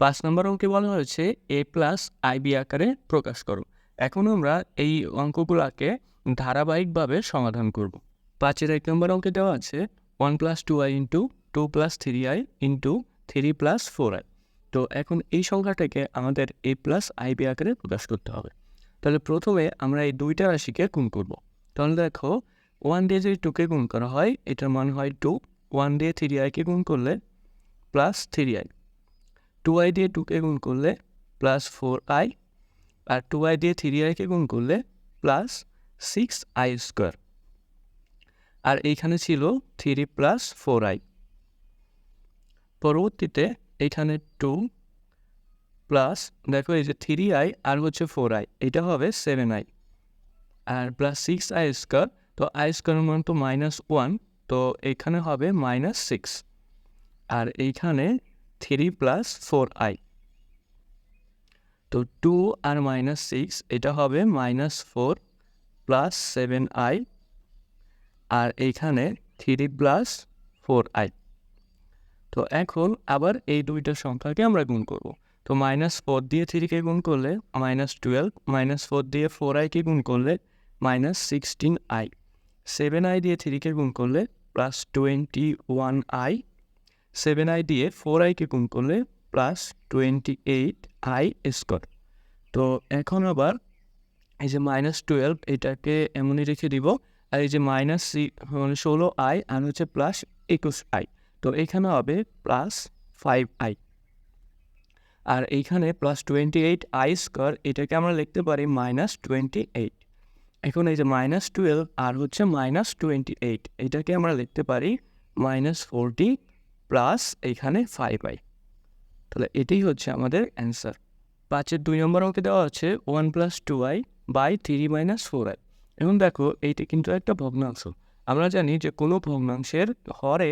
5 নম্বর অঙ্কে বলা হয়েছে a প্লাস ib আকারে প্রকাশ করো। এখন আমরা এই অঙ্কগুলোকে ধারাবাহিকভাবে সমাধান করব। 5-এর 1 নম্বর অঙ্কে দেওয়া আছে 1 + 2i * 2 + 3i * 3 + 4i। তো এখন এই সংখ্যাটাকে আমাদের a প্লাস ib আকারে প্রকাশ করতে হবে। তাহলে প্রথমে আমরা এই দুইটা রাশিকে গুণ করব। তাহলে দেখো 1 দিয়ে যদি 2 কে গুণ করা হয় এটার মান হয় 2, 1 দিয়ে 3i কে গুণ করলে প্লাস 3i, 2i দিয়ে 2 কে গুণ করলে প্লাস 4i, আর 2i দিয়ে 3i কে গুণ করলে প্লাস 6i স্কোয়ার, আর এইখানে ছিল 3 + 4i। পরবর্তীতে এখানে 2 প্লাস দেখো এই যে 3i আর হচ্ছে 4i, এটা হবে 7i, আর প্লাস 6i স্কোয়ার। তো i স্কোয়ারের মান তো -1, তো এখানে হবে -6, আর এইখানে 3 + 4i। তো 2 আর -6 এটা হবে -4 + 7i, আর এইখানে 3 + 4i। তো এখন আবার এই দুইটা সংখ্যাকে আমরা গুণ করব। তো -4 দিয়ে 3 কে গুণ করলে -12, -4 দিয়ে 4i কে গুণ করলে -16i, 7i দিয়ে 3 কে গুণ করলে +21i, 7i দিয়ে 4i কে গুণ করলে +28i স্কোয়ার। তো এখন আবার এই যে -12 এটাকে এমনই রেখে দিব, আর এই যে -16i আর হচ্ছে +21i, তো এখানে হবে +5i, আর এইখানে +28i স্কোয়ার এটাকে আমরা লিখতে পারি -28। এখন এই যে -12 আর হচ্ছে -28 এটাকে আমরা লিখতে পারি -40 প্লাস এইখানে 5i। তাহলে এটাই হচ্ছে আমাদের অ্যান্সার। 5-এর 2 নম্বর অঙ্কে দেওয়া আছে 1 + 2i / 3 - 4i। এখন দেখো এইটা কিন্তু একটা ভগ্নাংশ। আমরা জানি যে কোনো ভগ্নাংশের হরে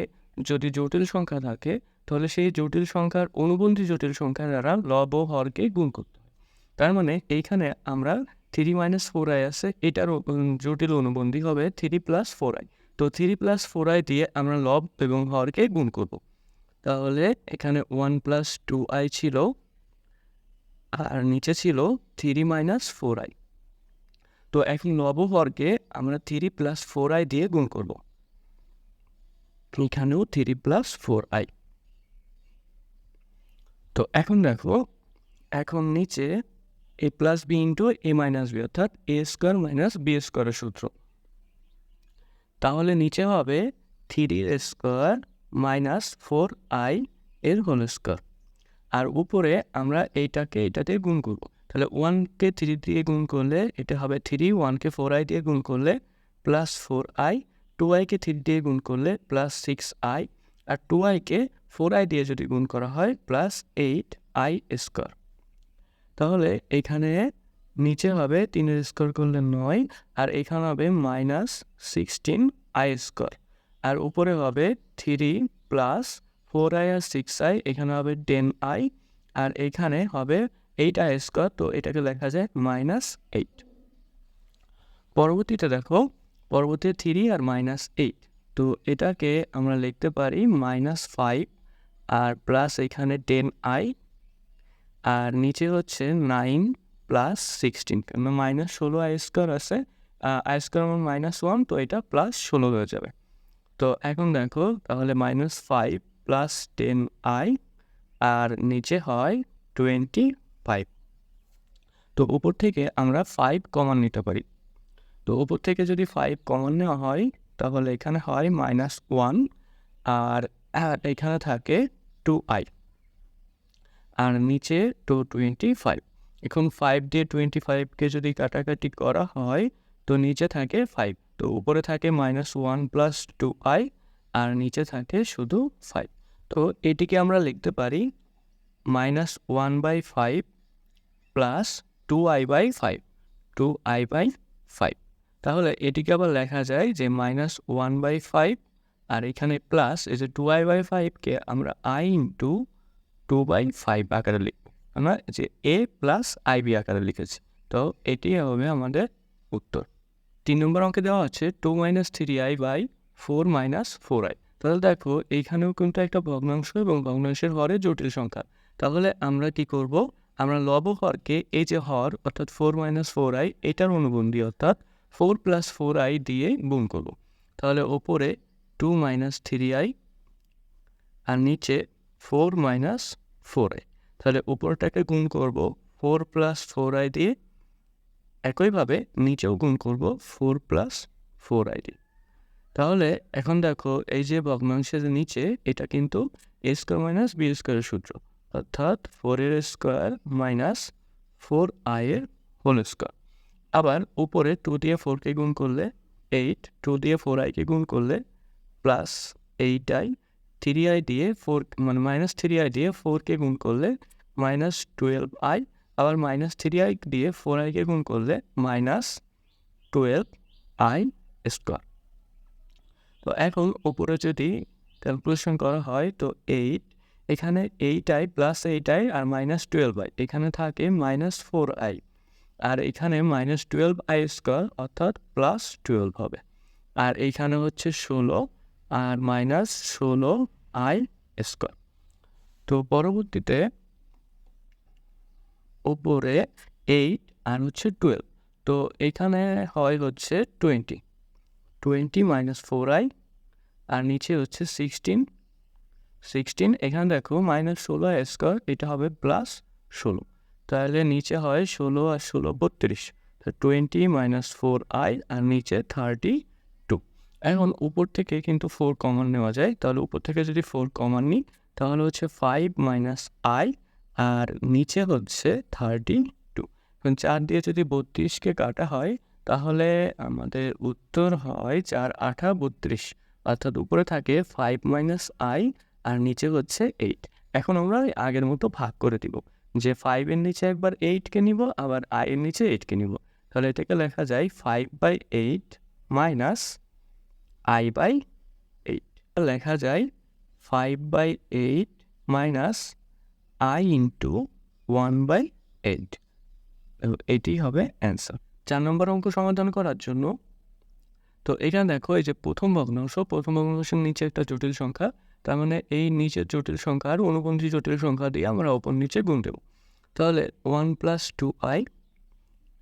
যদি জটিল সংখ্যা থাকে তাহলে সেই জটিল সংখ্যার অনুবন্ধী জটিল সংখ্যা দ্বারা লব ও হরকে গুণ করতে হয়। তার মানে এইখানে আমরা 3 - 4i আছে, এটার জটিল অনুবন্ধী হবে 3 + 4i। তো 3 + 4i দিয়ে আমরা লব এবং হরকে গুণ করব। তাহলে এখানে 1 + 2i ছিল, আর নিচে ছিল 3 - 4i। তো এখন লব হরকে আমরা 3 + 4i দিয়ে গুণ করব। এখানেও 3 + 4i। তো এখন দেখো, এখন নিচে a + b * a - b, অর্থাৎ a² - b² এর সূত্র। তাহলে নিচে হবে 3² - 4i এর হোল স্কোয়ার, আর উপরে আমরা এইটাকে এটাতে গুণ করব। তাহলে 1কে 3 দিয়ে গুণ করলে এটা হবে 3, 1কে 4i দিয়ে গুণ করলে +4i, 2iকে 3 দিয়ে গুণ করলে +6i, আর 2iকে 4i দিয়ে যদি গুণ করা হয় +8i স্কোয়ার। তাহলে এখানে নিচে হবে 3 স্কোয়ার করলে 9, আর এখানে হবে -16i স্কোয়ার, আর উপরে হবে 3 + 4i আর 6i, এখানে হবে 10i, আর এখানে হবে 8i স্কোয়ার। তো এটাকে লেখা যায় -8। পরবর্তীতে দেখো, পরবর্তীতে 3 আর -8, তো এটাকে আমরা লিখতে পারি -5, আর প্লাস এখানে 10i, আর নিচে হচ্ছে 9 + 16, কারণ -16i স্কোয়ার আছে, i স্কোয়ার আমার -1, তো এটা +16 হয়ে যাবে। তো এখন দেখো তাহলে -5 + 10i, আর নিচে হয় 25। তো উপর থেকে আমরা 5 কমন নিতে পারি। তো উপর থেকে যদি 5 কমন নেওয়া হয় তাহলে এখানে হয় -1, আর এখানে থাকে 2i, আর নিচে 25। এখন 5 দিয়ে 25কে যদি কাটাকাটি করা হয় তো নিচে থাকে 5, তো উপরে থাকে -1 + 2i, আর নিচে থাকে শুধু 5। তো এটিকে আমরা লিখতে পারি -1/5 + 2i/5, 2i/5। তাহলে এটিকে আবার লেখা যায় যে -1/5, আর এখানে প্লাস এই যে 2i/5কে আমরা i * 2/5 আকারে লিখব, আমরা যে a + ib আকারে লিখেছি। তো এটি হবে আমাদের উত্তর। 3 নম্বর অঙ্কে দেওয়া আছে 2 - 3i/4 - 4i। তাহলে দেখো এইখানেও কিন্তু একটা ভগ্নাংশ এবং ভগ্নাংশের হরে জটিল সংখ্যা। তাহলে আমরা কি করব, আমরা লব হরকে এই যে হর অর্থাৎ 4 - 4i এটার অনুবন্ধী অর্থাৎ 4 + 4i দিয়ে গুণ করব। তাহলে ওপরে 2 - 3i আর নিচে 4 - 4i। তাহলে উপরটাকে গুণ করব 4 + 4i দিয়ে, একইভাবে নিচেও গুণ করব 4 + 4i দিয়ে। তাহলে এখন দেখো এই যে ভগ্নাংশের নিচে এটা কিন্তু a² - b² এর সূত্র, অর্থাৎ 4 এর স্কোয়ার মাইনাস 4i এর হোল স্কোয়ার। আবার উপরে 2 দিয়ে 4কে গুণ করলে 8, 2 দিয়ে 4iকে গুণ করলে প্লাস 8i, 3i দিয়ে 4 মানে -3i দিয়ে 4কে গুণ করলে -12i, আবার -3i দিয়ে 4iকে গুণ করলে -12i স্কোয়ার। তো এখন উপরে যদি ক্যালকুলেশন করা হয় তো 8, এখানে 8i প্লাস 8i আর -12i, এখানে থাকে -4i, আর এখানে -12i স্কোয়ার অর্থাৎ +12 হবে। আর এইখানে হচ্ছে 16 আর -16i স্কোয়ার। তো পরবর্তীতে উপরে 8 আর হচ্ছে 12, তো এখানে হয় হচ্ছে 20 - 4i আর নিচে হচ্ছে 16, এখানে দেখো -16i স্কোয়ার, এটা হবে +16, তাহলে নিচে হয় 16 আর 16 32, তো 20 - 4i আর নিচে 32। এখন উপর থেকে কিন্তু 4 কমন নেওয়া যায়, তাহলে উপর থেকে যদি 4 কমন নিই তাহলে হচ্ছে 5 - i আর নিচে হচ্ছে 32। এখন 4 দিয়ে যদি 32কে কাটা হয় তাহলে আমাদের উত্তর হয় 4 × 8 = 32, অর্থাৎ উপরে থাকে 5 - i আর নিচে হচ্ছে 8। এখন আমরা আগের মতো ভাগ করে দিব, যে 5 এর নিচে একবার 8কে নিব, আবার i এর নিচে 8কে নিব। তাহলে এটাকে লেখা যায় 5/8 - i/8। লেখা যায় 5/8 - i × 1/8। এটি হবে অ্যান্সার। 4 নম্বর অঙ্ক সমাধান করার জন্য, তো এখানে দেখো এই যে প্রথম ভগ্নাংশের নিচে একটা জটিল সংখ্যা, তার মানে এই নিচের জটিল সংখ্যা আর অনুবন্ধী জটিল সংখ্যা দিয়ে আমরা ওপর নিচে গুণ দেব। তাহলে 1 + 2i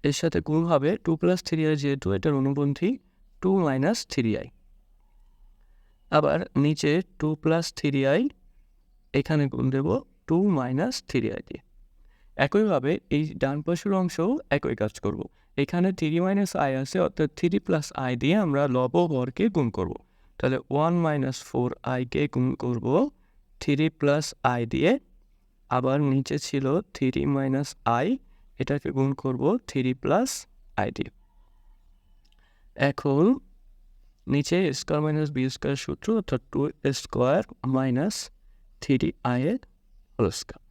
এর সাথে গুণ হবে 2 + 3i, যেহেতু এটার অনুবন্ধী 2 - 3i। আবার নিচে 2 + 3i, এখানে গুণ দেব 2 - 3i দিয়ে। একইভাবে এই ডান পাশের অংশও একই কাজ করব। এখানে 3 - i আছে, অর্থাৎ 3 + i দিয়ে আমরা লব হরকে গুণ করব। তাহলে 1 - 4i-কে গুণ করব 3 + i দিয়ে, আবার নিচে ছিল 3 - i, এটাকে গুণ করব 3 + i দিয়ে। এখন নিচে a² - b² সূত্র, অর্থাৎ 2² - 3i এর হোল স্কয়ার।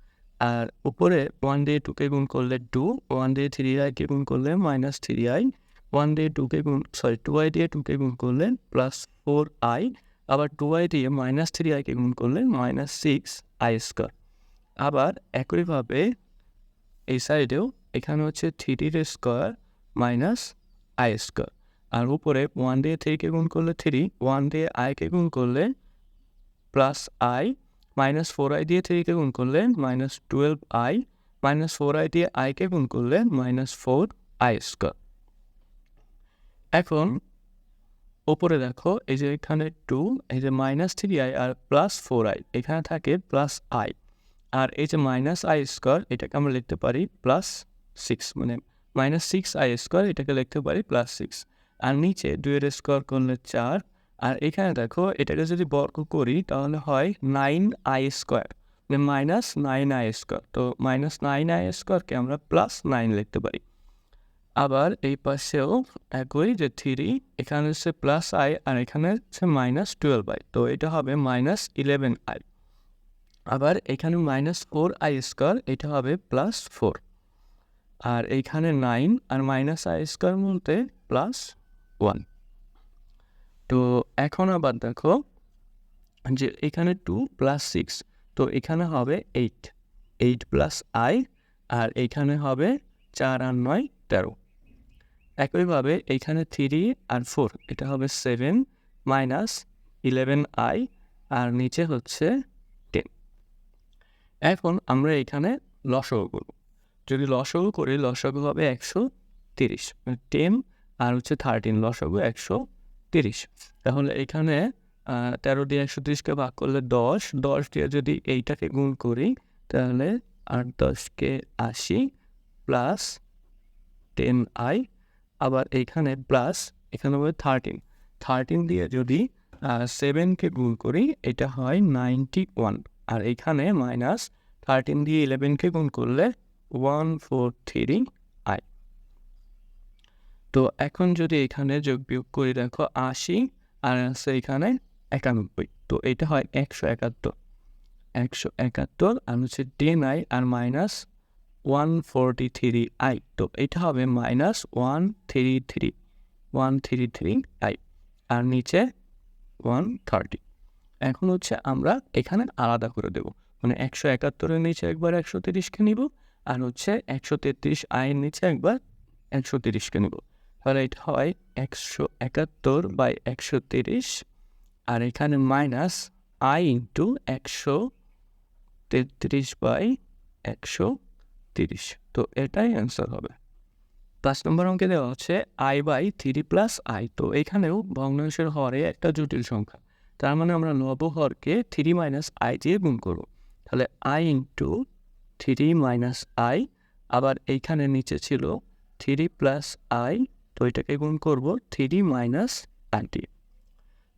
আর উপরে 1 দিয়ে 2কে গুণ করলে 2, 1 দিয়ে 3i-কে গুণ করলে -3i, 2i দিয়ে 2কে গুণ করলে +4i, আবার 2i দিয়ে -3i-কে গুণ করলে -6i²। আবার একইভাবে এই সাইডেও এখানে হচ্ছে 3 স্কোয়ার -i², আর উপরে 1 দিয়ে 3কে গুণ করলে 3, 1 দিয়ে i-কে গুণ করলে +i, -4i দিয়ে 3কে গুণ করলে -12i, -4i দিয়ে i-কে গুণ করলে -4i²। এখন উপরে দেখো এই যে এখানে 2, এই যে -3i আর +4i, এখানে থাকে +i, আর এই যে -i², এটাকে আমরা লিখতে পারি +6, মানে -6i², এটাকে লিখতে পারি +6। আর নিচে 2 এর স্কোয়ার করলে 4, আর এখানে দেখো এটাকে যদি বর্গ করি তাহলে হয় 9i², মানে -9i²। তো -9i²-কে আমরা +9 লিখতে পারি। আবার এই পাশেও একই, যে 3, এখানে হচ্ছে +i আর এখানে হচ্ছে -12i, তো এটা হবে -11i। আবার এখানে -4i², এটা হবে +4, আর এইখানে 9 আর -i² মধ্যে +1। তো এখন আবার দেখো যে এখানে 2 + 6, তো এখানে হবে 8 + i, আর এখানে হবে 4 আর 9 13। একইভাবে এইখানে 3 আর 4, এটা হবে 7 - 11i, আর নিচে হচ্ছে 10। এখন আমরা এখানে লসাগু করব। যদি লসাগু করি, লসাগু হবে 130, 10 আর হচ্ছে 13, লসাগু 130। তাহলে এখানে 13 দিয়ে 130কে ভাগ করলে 10, 10 দিয়ে যদি এইটাকে গুণ করি তাহলে 8 10কে 80 প্লাস 10i, আবার এইখানে প্লাস, এখানে হবে 13, 13 দিয়ে যদি 7কে গুণ করি এটা হয় 91, আর এখানে মাইনাস 13 দিয়ে 11কে গুণ করলে 143i। তো এখন যদি এখানে যোগ বিয়োগ করি দেখো 80 আর আছে এখানে 91, তো এটা হয় 171, 171 আর হচ্ছে 10i আর মাইনাস 143i, তো এটা হবে মাইনাস 133i আর নিচে 130। এখন হচ্ছে আমরা এখানে আলাদা করে দেব, মানে 171-এর নিচে একবার 130কে নিব আর হচ্ছে 133i এর নিচে একবার 130কে নিব। তাহলে এটা হয় 171/130 আর এখানে মাইনাস i ইন্টু 133/130, তো এটাই অ্যান্সার হবে। 5 নম্বর অঙ্কে দেওয়া হচ্ছে i/3 প্লাস i, তো এখানেও ভগ্নাংশের হরে একটা জটিল সংখ্যা, তার মানে আমরা লব হরকে 3 মাইনাস i দিয়ে গুণ করব। তাহলে i ইন্টু 3 মাইনাস i, আবার এইখানে নিচে ছিল 3 প্লাস i, তো এটাকে গুণ করব 3 মাইনাস i দিয়ে।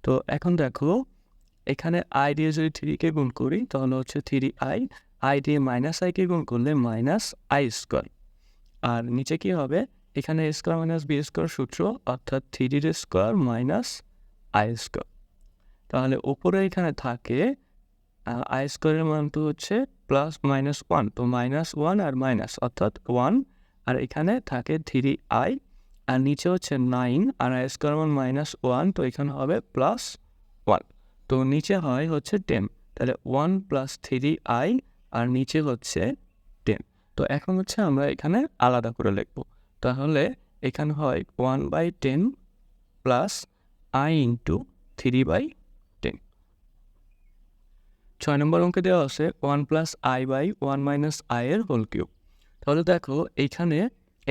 তো এখন দেখো এখানে i দিয়ে যদি 3কে গুণ করি তাহলে হচ্ছে 3i, i দিয়ে মাইনাস iকে গুণ করলে মাইনাস i স্কোয়ার, আর নিচে কি হবে, এখানে a square minus b square সূত্র, অর্থাৎ 3 স্কোয়ার মাইনাস i স্কোয়ার। তাহলে ওপরে এখানে থাকে i স্কোয়ারের মান তো হচ্ছে প্লাস মাইনাস 1, তো মাইনাস 1 আর মাইনাস অর্থাৎ 1, আর এখানে থাকে 3i আর নিচে হচ্ছে 9 আর i স্কোয়ার মান মাইনাস 1, তো এখানে হবে প্লাস 1, তো নিচে হয় হচ্ছে 10, তাহলে 1 প্লাস 3i আর নিচে হচ্ছে 10। তো এখন হচ্ছে আমরা এখানে আলাদা করে লিখব, তাহলে এখানে হয় 1/10 প্লাস i ইন্টু 3/10। 6 নম্বর অঙ্কে দেওয়া আছে 1 প্লাস i/1 মাইনাস i এর হোল কিউব। তাহলে দেখো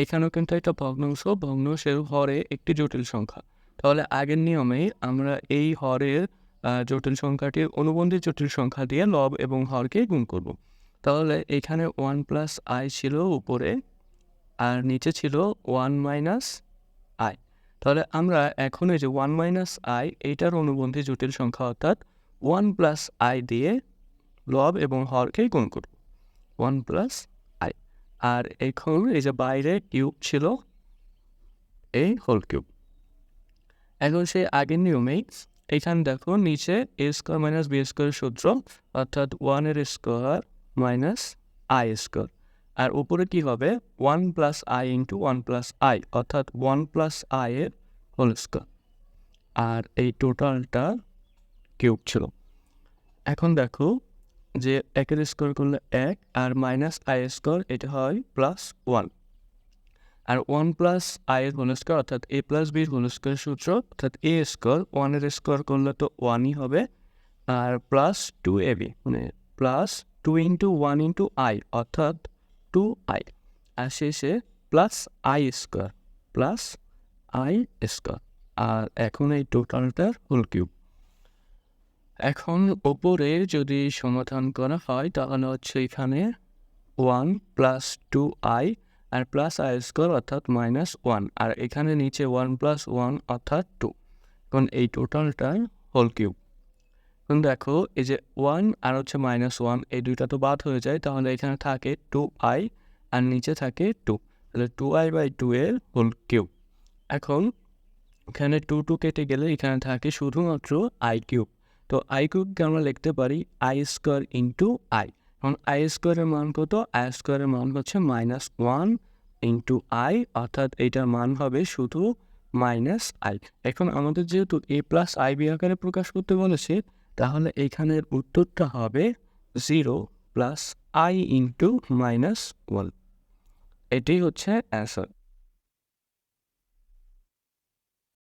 এখানেও কিন্তু একটা ভগ্নাংশের হরে একটি জটিল সংখ্যা। তাহলে আগের নিয়মেই আমরা এই হরের জটিল সংখ্যাটির অনুবন্ধী জটিল সংখ্যা দিয়ে লব এবং হরকে গুণ করব। তাহলে এখানে 1 প্লাস i ছিল উপরে আর নিচে ছিল 1 মাইনাস i। তাহলে আমরা এখন এই যে 1 মাইনাস i এইটার অনুবন্ধী জটিল সংখ্যা অর্থাৎ 1 প্লাস i দিয়ে লব এবং হরকে গুণ করব, 1 প্লাস i। আর এখন এই যে বাইরে কিউব ছিল, এই হোল কিউব। এখন সেই আগের নিয়মেই এখানে দেখো নিচে a স্কোয়ার মাইনাস b স্কোয়ারের সূত্র, অর্থাৎ 1 এর স্কোয়ার মাইনাস i স্কোয়ার, আর উপরে কি হবে 1 plus i into 1 plus i, অর্থাৎ 1 প্লাস i এর হোল স্কোয়ার, আর এই টোটালটা কিউব ছিল। এখন দেখো যে 1 এর স্কোয়ার করলে 1 আর মাইনাস i স্কোয়ার, এটা হয় প্লাস 1, আর 1 প্লাস i এর হোল স্কোয়ার অর্থাৎ a plus b whole square সূত্র, অর্থাৎ a স্কোয়ার 1 এর স্কোয়ার করলে তো 1ই হবে, আর প্লাস 2ab মানে প্লাস 2 ইন্টু 1 ইন্টু i অর্থাৎ 2i, আর শেষে plus i square plus i square, আর এখন এই টোটালটার হোল কিউব। এখন ওপরে যদি সমাধান করা হয় তাহলে হচ্ছে এখানে 1 প্লাস 2i আর প্লাস i স্কোয়ার অর্থাৎ মাইনাস 1, আর এখানে নিচে 1 প্লাস 1 অর্থাৎ 2, কারণ এই টোটালটার হোল কিউব। এখন দেখো এই যে 1 আর হচ্ছে মাইনাস 1 এই দুইটা তো বাদ হয়ে যায়, তাহলে এখানে থাকে 2i আর নিচে থাকে 2, তাহলে 2i/2 এর হোল কিউব। এখন এখানে 2 কেটে গেলে এখানে থাকে শুধুমাত্র i কিউব, তো i কিউবকে আমরা লিখতে পারি i স্কোয়ার ইন্টু i। এখন i স্কোয়ারের মান কত, i স্কোয়ারের মান হচ্ছে মাইনাস 1 ইন্টু i, অর্থাৎ এইটার মান হবে শুধু মাইনাস i। এখন আমাদের যেহেতু a প্লাস ib আকারে প্রকাশ করতে বলেছে, তাহলে এখানের উত্তরটা হবে 0 প্লাস i ইন্টু মাইনাস 1, এটাই হচ্ছে অ্যান্সার।